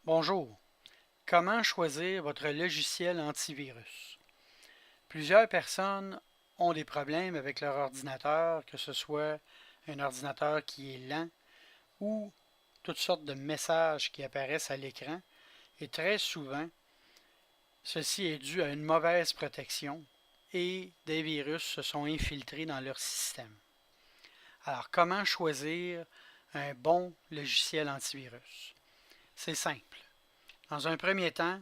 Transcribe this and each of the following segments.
Bonjour. Comment choisir votre logiciel antivirus? Plusieurs personnes ont des problèmes avec leur ordinateur, que ce soit un ordinateur qui est lent ou toutes sortes de messages qui apparaissent à l'écran. Et très souvent, ceci est dû à une mauvaise protection et des virus se sont infiltrés dans leur système. Alors, comment choisir un bon logiciel antivirus? C'est simple. Dans un premier temps,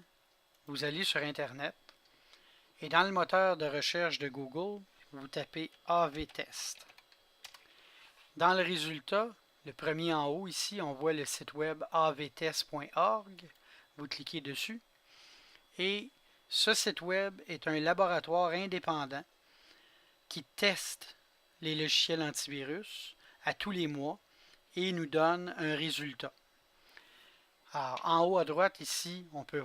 vous allez sur Internet et dans le moteur de recherche de Google, vous tapez AV-Test. Dans le résultat, le premier en haut ici, on voit le site web avtest.org. Vous cliquez dessus et ce site web est un laboratoire indépendant qui teste les logiciels antivirus à tous les mois et nous donne un résultat. Alors, en haut à droite ici, on peut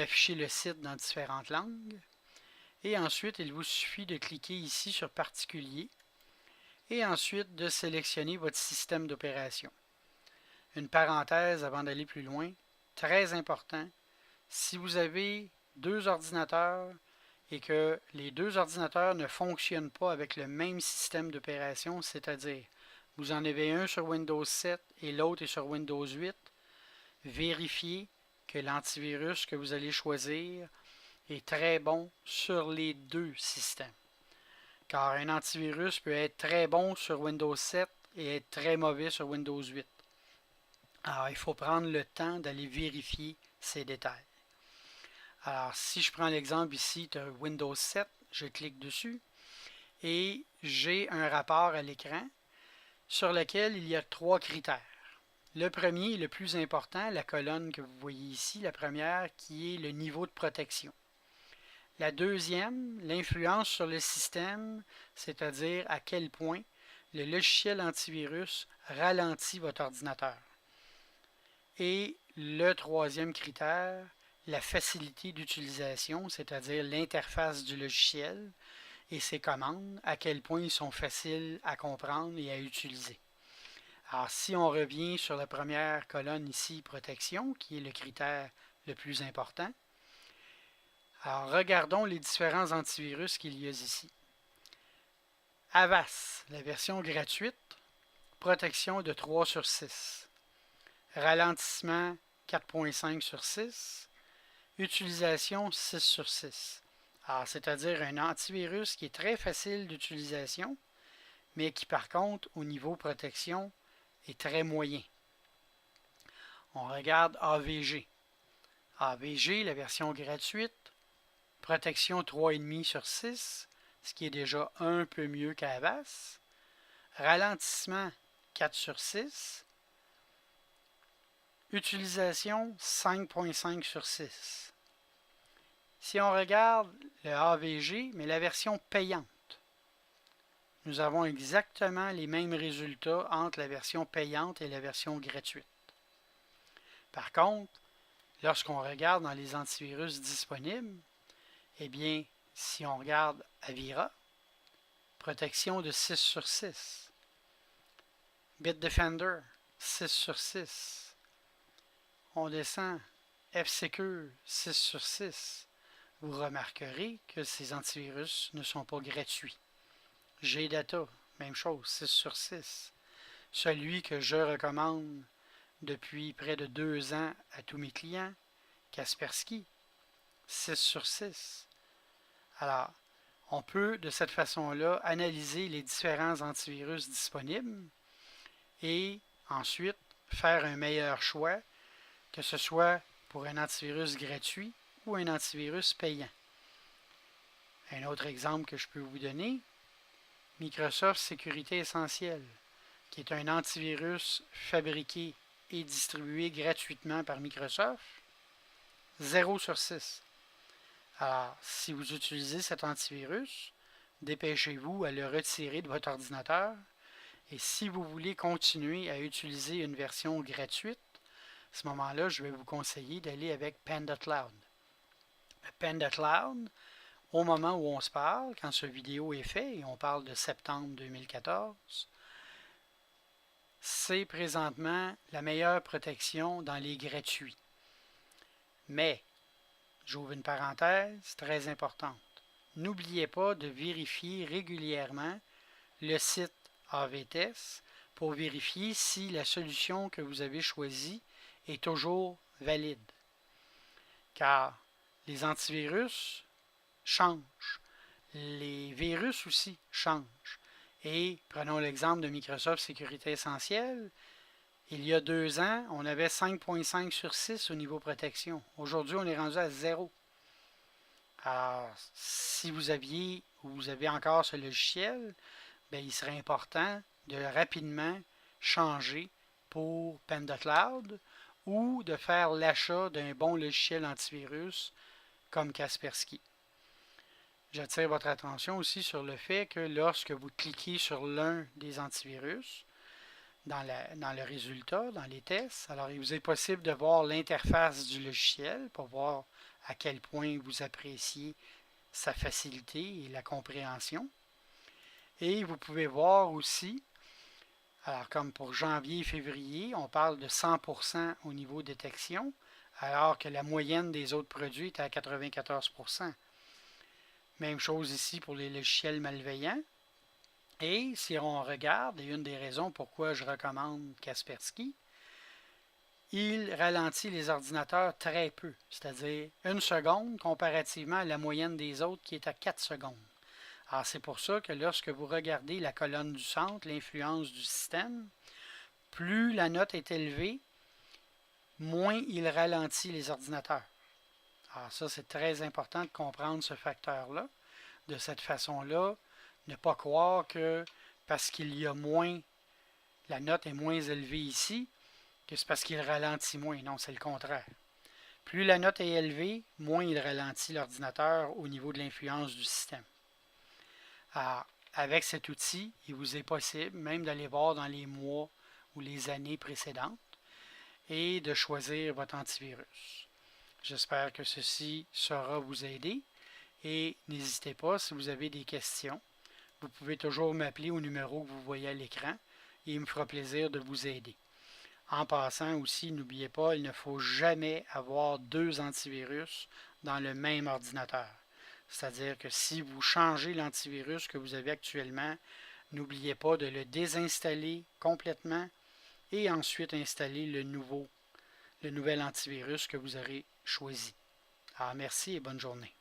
afficher le site dans différentes langues. Et ensuite, il vous suffit de cliquer ici sur Particulier et ensuite de sélectionner votre système d'opération. Une parenthèse avant d'aller plus loin, très important, si vous avez deux ordinateurs et que les deux ordinateurs ne fonctionnent pas avec le même système d'opération, c'est-à-dire vous en avez un sur Windows 7 et l'autre est sur Windows 8, vérifiez que l'antivirus que vous allez choisir est très bon sur les deux systèmes. Car un antivirus peut être très bon sur Windows 7 et être très mauvais sur Windows 8. Alors, il faut prendre le temps d'aller vérifier ces détails. Alors, si je prends l'exemple ici de Windows 7, je clique dessus et j'ai un rapport à l'écran sur lequel il y a 3 critères. Le premier, le plus important, la colonne que vous voyez ici, la première, qui est le niveau de protection. La deuxième, l'influence sur le système, c'est-à-dire à quel point le logiciel antivirus ralentit votre ordinateur. Et le troisième critère, la facilité d'utilisation, c'est-à-dire l'interface du logiciel et ses commandes, à quel point ils sont faciles à comprendre et à utiliser. Alors, si on revient sur la première colonne ici, protection, qui est le critère le plus important, alors regardons les différents antivirus qu'il y a ici. Avast, la version gratuite, protection de 3 sur 6. Ralentissement 4.5 sur 6. Utilisation 6 sur 6. Alors, c'est-à-dire un antivirus qui est très facile d'utilisation, mais qui par contre, au niveau protection, est très moyen. On regarde AVG. AVG, la version gratuite, protection 3,5 sur 6, ce qui est déjà un peu mieux qu'Avast. Ralentissement 4 sur 6. Utilisation 5.5 sur 6. Si on regarde le AVG, mais la version payante, nous avons exactement les mêmes résultats entre la version payante et la version gratuite. Par contre, lorsqu'on regarde dans les antivirus disponibles, eh bien, si on regarde Avira, protection de 6 sur 6. Bitdefender, 6 sur 6. On descend, F-Secure, 6 sur 6. Vous remarquerez que ces antivirus ne sont pas gratuits. G-Data, même chose, 6 sur 6. Celui que je recommande depuis près de 2 ans à tous mes clients, Kaspersky, 6 sur 6. Alors, on peut de cette façon-là analyser les différents antivirus disponibles et ensuite faire un meilleur choix, que ce soit pour un antivirus gratuit ou un antivirus payant. Un autre exemple que je peux vous donner, Microsoft Sécurité Essentielle, qui est un antivirus fabriqué et distribué gratuitement par Microsoft, 0 sur 6. Alors, si vous utilisez cet antivirus, dépêchez-vous à le retirer de votre ordinateur. Et si vous voulez continuer à utiliser une version gratuite, à ce moment-là, je vais vous conseiller d'aller avec PandaCloud. PandaCloud, au moment où on se parle, quand ce vidéo est fait, et on parle de septembre 2014, c'est présentement la meilleure protection dans les gratuits. Mais, j'ouvre une parenthèse très importante. N'oubliez pas de vérifier régulièrement le site AVTest pour vérifier si la solution que vous avez choisie est toujours valide. Car les antivirus changent. Les virus aussi changent. Et prenons l'exemple de Microsoft Sécurité Essentielle. Il y a 2 ans, on avait 5.5 sur 6 au niveau protection. Aujourd'hui, on est rendu à 0. Alors, si vous aviez ou vous avez encore ce logiciel, bien, il serait important de rapidement changer pour PandaCloud ou de faire l'achat d'un bon logiciel antivirus comme Kaspersky. J'attire votre attention aussi sur le fait que lorsque vous cliquez sur l'un des antivirus, dans le résultat, dans les tests, alors il vous est possible de voir l'interface du logiciel pour voir à quel point vous appréciez sa facilité et la compréhension. Et vous pouvez voir aussi, alors comme pour janvier et février, on parle de 100% au niveau détection, alors que la moyenne des autres produits est à 94%. Même chose ici pour les logiciels malveillants. Et si on regarde, et une des raisons pourquoi je recommande Kaspersky, il ralentit les ordinateurs très peu, c'est-à-dire 1 seconde comparativement à la moyenne des autres qui est à 4 secondes. Alors c'est pour ça que lorsque vous regardez la colonne du centre, l'influence du système, plus la note est élevée, moins il ralentit les ordinateurs. Alors ça, c'est très important de comprendre ce facteur-là. De cette façon-là, ne pas croire que parce qu'il y a moins, la note est moins élevée ici, que c'est parce qu'il ralentit moins. Non, c'est le contraire. Plus la note est élevée, moins il ralentit l'ordinateur au niveau de l'influence du système. Alors, avec cet outil, il vous est possible même d'aller voir dans les mois ou les années précédentes et de choisir votre antivirus. J'espère que ceci saura vous aider et n'hésitez pas si vous avez des questions. Vous pouvez toujours m'appeler au numéro que vous voyez à l'écran et il me fera plaisir de vous aider. En passant aussi, n'oubliez pas, il ne faut jamais avoir 2 antivirus dans le même ordinateur. C'est-à-dire que si vous changez l'antivirus que vous avez actuellement, n'oubliez pas de le désinstaller complètement et ensuite installer le nouvel antivirus que vous aurez choisi. Alors merci et bonne journée.